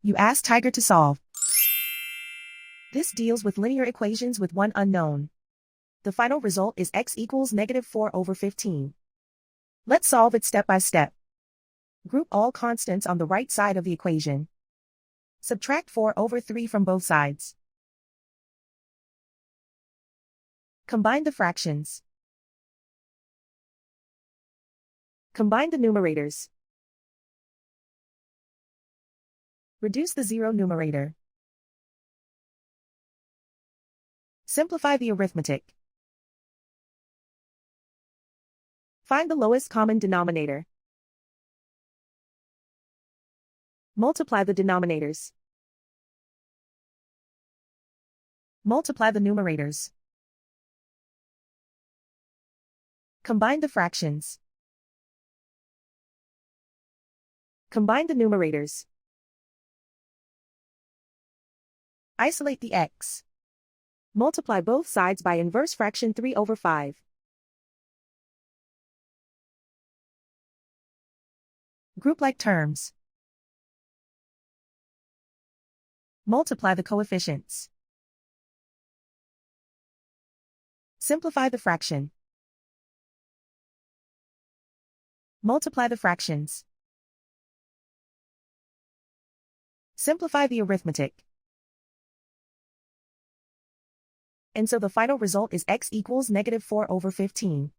You ask Tiger to solve. This deals with linear equations with one unknown. The final result is x equals -4/15. Let's solve it step by step. Group all constants on the right side of the equation. Subtract 4/3 from both sides. Combine the fractions. Combine the numerators. Reduce the zero numerator. Simplify the arithmetic. Find the lowest common denominator. Multiply the denominators. Multiply the numerators. Combine the fractions. Combine the numerators. Isolate the x. Multiply both sides by inverse fraction 3/5. Group like terms. Multiply the coefficients. Simplify the fraction. Multiply the fractions. Simplify the arithmetic. And so the final result is x equals -4/15.